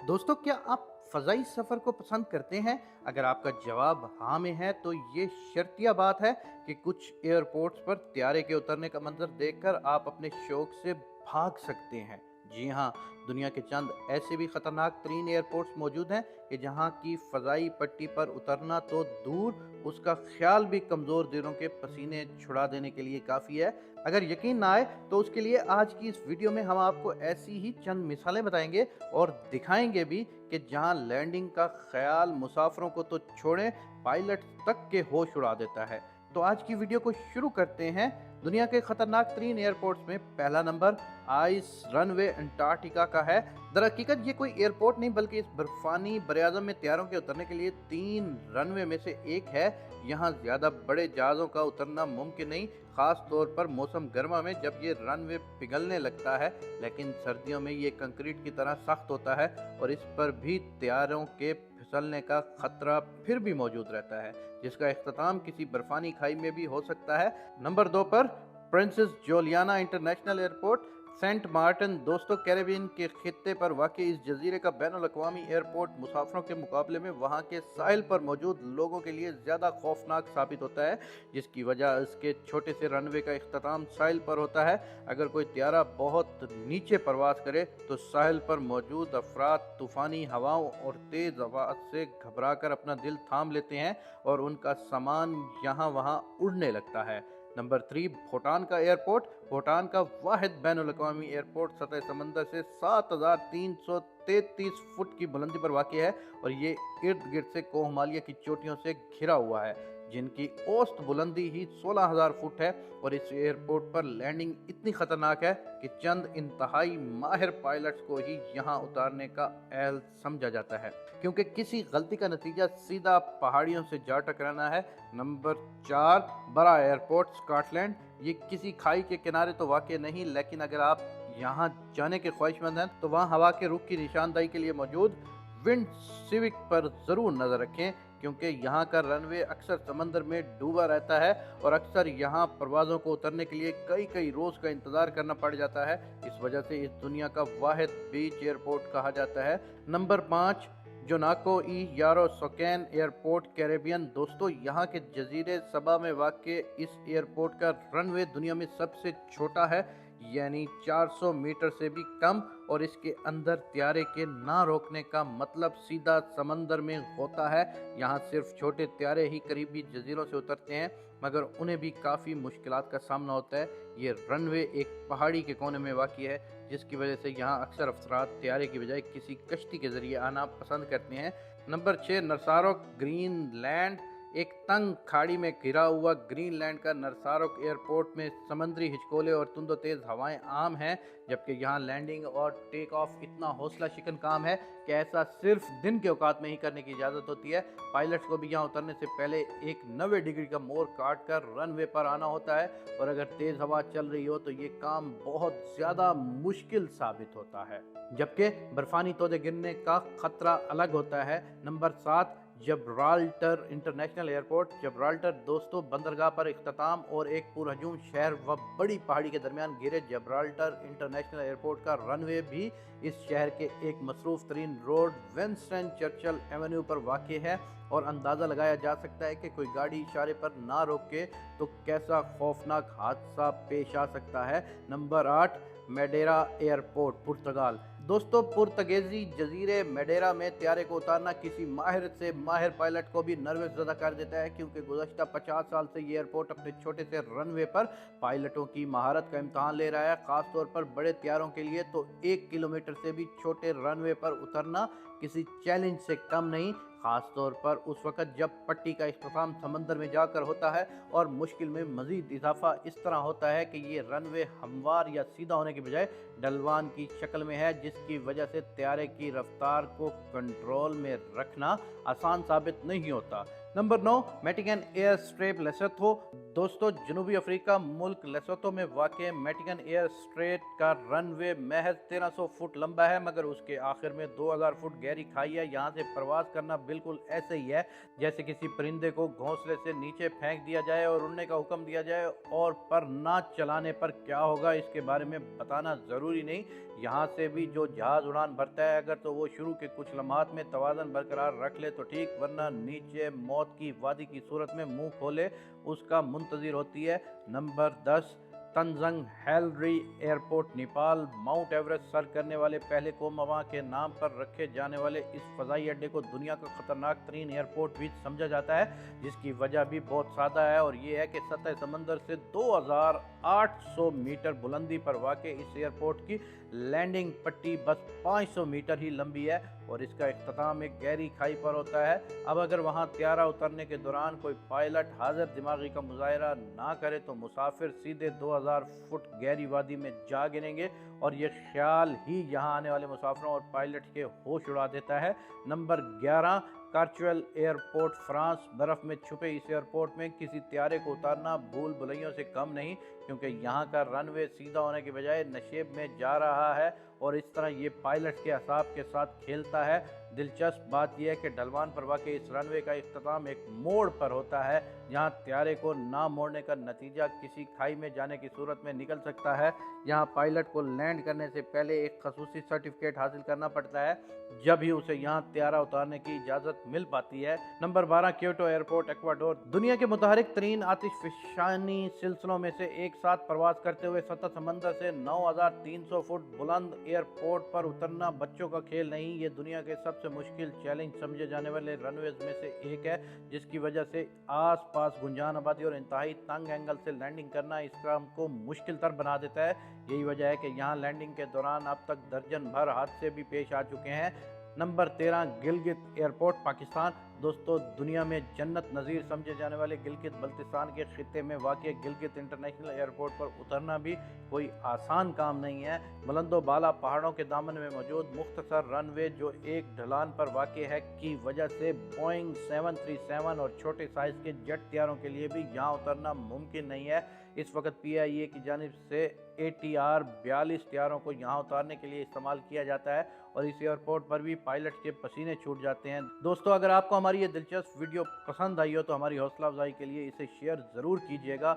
दोस्तों, क्या आप फ़ज़ाई सफ़र को पसंद करते हैं? अगर आपका जवाब हाँ में है तो ये शर्तिया बात है कि कुछ एयरपोर्ट्स पर त्यारे के उतरने का मंज़र देखकर आप अपने शौक से भाग सकते हैं। जी हाँ, दुनिया के चंद ऐसे भी ख़तरनाक तरीन एयरपोर्ट्स मौजूद हैं कि जहाँ की फ़ज़ाई पट्टी पर उतरना तो दूर, उसका ख़्याल भी कमज़ोर दिलों के पसीने छुड़ा देने के लिए काफ़ी है। अगर यकीन ना आए तो उसके लिए आज की इस वीडियो में हम आपको ऐसी ही चंद मिसालें बताएंगे और दिखाएंगे भी कि जहां लैंडिंग का ख्याल मुसाफिरों को तो छोड़ें, पायलट तक के होश उड़ा देता है। तो आज की वीडियो को शुरू करते हैं। दुनिया के खतरनाक तरीन एयरपोर्ट्स में पहला नंबर आइस रनवे अंटार्कटिका का है। दरहकीकत ये कोई एयरपोर्ट नहीं बल्कि इस बर्फानी बरआज़म में तैयारों के उतरने के लिए 3 रनवे में से एक है। यहाँ ज़्यादा बड़े जहाज़ों का उतरना मुमकिन नहीं, ख़ास तौर पर मौसम गर्मा में जब ये रनवे पिघलने लगता है। लेकिन सर्दियों में ये कंक्रीट की तरह सख्त होता है और इस पर भी तैयारों के फिसलने का खतरा फिर भी मौजूद रहता है, जिसका इख्तिताम किसी बर्फानी खाई में भी हो सकता है। नंबर 2 पर Princess Juliana International Airport, Sint Maarten. दोस्तों, कैरेबियन के खित्ते पर वाक़ई इस जजीरे का बैनुल-अक़वामी एयरपोर्ट मुसाफिरों के मुकाबले में वहाँ के साहिल पर मौजूद लोगों के लिए ज़्यादा खौफनाक साबित होता है, जिसकी वजह इसके छोटे से रनवे का इख्तिताम साहिल पर होता है। अगर कोई त्यारा बहुत नीचे परवास करे तो साहिल पर मौजूद अफराद तूफ़ानी हवाओं और तेज़ आवाज़ से घबरा कर अपना दिल थाम लेते हैं और उनका सामान यहाँ वहाँ उड़ने लगता है। नंबर 3, भूटान का एयरपोर्ट। भूटान का वाहिद बैनुल-अक़वामी एयरपोर्ट सतह समंदर से 7333 फुट की बुलंदी पर वाक़ है और ये इर्द गिर्द से कोहमालिया की चोटियों से घिरा हुआ है, जिनकी औसत बुलंदी ही 16,000 फुट है। और इस एयरपोर्ट पर लैंडिंग इतनी खतरनाक है कि चंद इंतहाई माहिर पायलट्स को ही यहाँ उतारने का अहल समझा जाता है, क्योंकि किसी गलती का नतीजा सीधा पहाड़ियों से जा टकराना है। नंबर 4, बरा एयरपोर्ट स्कॉटलैंड। ये किसी खाई के किनारे तो वाक़ नहीं, लेकिन अगर आप यहाँ जाने के ख्वाहिशमंद हैं तो वहाँ हवा के रुख की निशानदाही के लिए मौजूद विंड सिविक पर ज़रूर नज़र रखें, क्योंकि यहाँ का रनवे अक्सर समंदर में डूबा रहता है और अक्सर यहाँ परवाज़ों को उतरने के लिए कई कई रोज़ का इंतज़ार करना पड़ जाता है। इस वजह से इस दुनिया का वाहिद बीच एयरपोर्ट कहा जाता है। नंबर 5, जोनाको ई यारो सोकैन एयरपोर्ट, कैरेबियन। दोस्तों, यहाँ के जजीरे सबा में वाक़ इस एयरपोर्ट का रनवे दुनिया में सबसे छोटा है, यानी 400 मीटर से भी कम, और इसके अंदर त्यारे के ना रोकने का मतलब सीधा समंदर में होता है। यहाँ सिर्फ छोटे त्यारे ही करीबी जजीरों से उतरते हैं, मगर उन्हें भी काफ़ी मुश्किलात का सामना होता है। ये रनवे एक पहाड़ी के कोने में वाक़ है, जिसकी वजह से यहाँ अक्सर अफराद त्यारे की बजाय किसी कश्ती के ज़रिए आना पसंद करते हैं। Number 6, Narsarsuaq Greenland. एक तंग खाड़ी में घिरा हुआ ग्रीनलैंड का नरसारोक एयरपोर्ट में समुद्री हिचकोले और तुंदो तेज़ हवाएं आम हैं, जबकि यहाँ लैंडिंग और टेक ऑफ इतना हौसला शिकन काम है कि ऐसा सिर्फ दिन के औकात में ही करने की इजाज़त होती है। पायलट्स को भी यहाँ उतरने से पहले एक 90 डिग्री का मोड़ काट कर रनवे पर आना होता है, और अगर तेज़ हवा चल रही हो तो ये काम बहुत ज़्यादा मुश्किल साबित होता है, जबकि बर्फानी तोदे गिरने का खतरा अलग होता है। Number 7, Gibraltar International Airport. Gibraltar दोस्तों, बंदरगाह पर इख्तिताम और एक पुरहजूम शहर व बड़ी पहाड़ी के दरमियान घिरे जब्राल्टर इंटरनेशनल एयरपोर्ट का रनवे भी इस शहर के एक मसरूफ़ तरीन रोड विंस्टन चर्चिल एवेन्यू पर वाक़ है, और अंदाज़ा लगाया जा सकता है कि कोई गाड़ी इशारे पर ना रोके तो कैसा खौफनाक हादसा पेश आ सकता है। नंबर 8, मैडेरा एयरपोर्ट, पुर्तगाल। दोस्तों, पुर्तगेजी जजीरे मैडेरा में त्यारे को उतारना किसी माहिर से माहिर पायलट को भी नर्वस ज़्यादा कर देता है, क्योंकि गुज़श्ता 50 साल से ये एयरपोर्ट अपने छोटे से रनवे पर पायलटों की महारत का इम्तहान ले रहा है। ख़ास तौर पर बड़े त्यारों के लिए तो 1 किलोमीटर से भी छोटे रनवे पर उतरना किसी चैलेंज से कम नहीं, ख़ास तौर पर उस वक़्त जब पट्टी का इख्तिताम समंदर में जाकर होता है। और मुश्किल में मज़ीद इजाफा इस तरह होता है कि ये रनवे हमवार या सीधा होने के बजाय ढलवान की शक्ल में है, जिसकी वजह से त्यारे की रफ्तार को कंट्रोल में रखना आसान साबित नहीं होता। Number 9, Matekane Air Strip, Lesotho. दोस्तों, जनूबी अफ्रीका मुल्क लेसोथो में वाक़ मैटिगन एयर स्ट्रेट का रनवे महज 1300 फुट लंबा है, मगर उसके आखिर में 2000 फुट गहरी खाई है। यहाँ से प्रवास करना बिल्कुल ऐसे ही है जैसे किसी परिंदे को घोंसले से नीचे फेंक दिया जाए और उड़ने का हुक्म दिया जाए, और पर ना चलाने पर क्या होगा इसके बारे में बताना ज़रूरी नहीं, यहाँ से भी जो जहाज़ उड़ान भरता है अगर तो वो शुरू के कुछ लम्हात में तवाज़न बरकरार रख ले तो ठीक, वरना नीचे मौत की वादी की सूरत में मुंह खोले उसका मुंतज़िर होती है। Number 10, Tenzing Hillary Airport Nepal. Mount Everest सर करने वाले पहले कोमवा के नाम पर रखे जाने वाले इस फ़ज़ाई अड्डे को दुनिया का ख़तरनाक तरीन एयरपोर्ट भी समझा जाता है, जिसकी वजह भी बहुत सादा है और ये है कि सतह समंदर से 2800 मीटर बुलंदी पर वाक़ इस एयरपोर्ट की लैंडिंग पट्टी बस 500 मीटर ही लंबी है और इसका इख्तिताम एक गहरी खाई पर होता है। अब अगर वहाँ त्यारा उतरने के दौरान कोई पायलट हाजिर दिमागी का मुजाहरा ना करे तो मुसाफिर सीधे 2000 फुट गहरी वादी में जा गिरेंगे और ये ख्याल ही यहाँ आने वाले मुसाफिरों और पायलट के होश उड़ा देता है। Number 11, Courchevel Airport France. बर्फ़ में छुपे इस एयरपोर्ट में किसी त्यारे को उतारना भूल भुलैयों से कम नहीं, क्योंकि यहाँ का रनवे सीधा होने के बजाय नशेब में जा रहा है और इस तरह ये पायलट के असाब के साथ खेलता है। दिलचस्प बात यह है कि ढलवान पर वाक़ इस रनवे का इख्तिताम एक मोड़ पर होता है, जहाँ त्यारे को ना मोड़ने का नतीजा किसी खाई में जाने की सूरत में निकल सकता है। यहाँ पायलट को लैंड करने से पहले एक खसूसी सर्टिफिकेट हासिल करना पड़ता है, जब ही उसे यहाँ त्यारा उतारने की इजाज़त मिल पाती है। Number 12, Kyoto airport Ecuador. दुनिया के मुतहरिक तरीन आतिशफशानी सिलसिलों में से एक साथ प्रवास करते हुए सतह समंदर से 9300 फुट बुलंद एयरपोर्ट पर उतरना बच्चों का खेल नहीं, ये दुनिया के सबसे मुश्किल चैलेंज समझे जाने वाले रनवेज में से एक है, जिसकी वजह से आस पास गुंजान आबादी और इंतहाई तंग एंगल से लैंडिंग करना इस काम को मुश्किल तर बना देता है। यही वजह है कि यहाँ लैंडिंग के दौरान अब तक दर्जन भर हादसे भी पेश आ चुके हैं। Number 13, Gilgit airport Pakistan. दोस्तों, दुनिया में जन्नत नज़ीर समझे जाने वाले गिलगित बल्तिस्तान के खित्ते में वाक़ गिलगित इंटरनेशनल एयरपोर्ट पर उतरना भी कोई आसान काम नहीं है। बुलंदो बाला पहाड़ों के दामन में मौजूद मुख्तसर रनवे जो एक ढलान पर वाक़ है की वजह से बोइंग 737 और छोटे साइज़ के जेट त्यारों के लिए भी यहाँ उतरना मुमकिन नहीं है। इस वक्त PIA की जानिब से ATR 42 त्यारों को यहाँ उतारने के लिए इस्तेमाल किया जाता है और इस एयरपोर्ट पर भी पायलट के पसीने छूट जाते हैं। दोस्तों, अगर आपको हमारी ये दिलचस्प वीडियो पसंद आई हो तो हमारी हौसला अफजाई के लिए इसे शेयर ज़रूर कीजिएगा।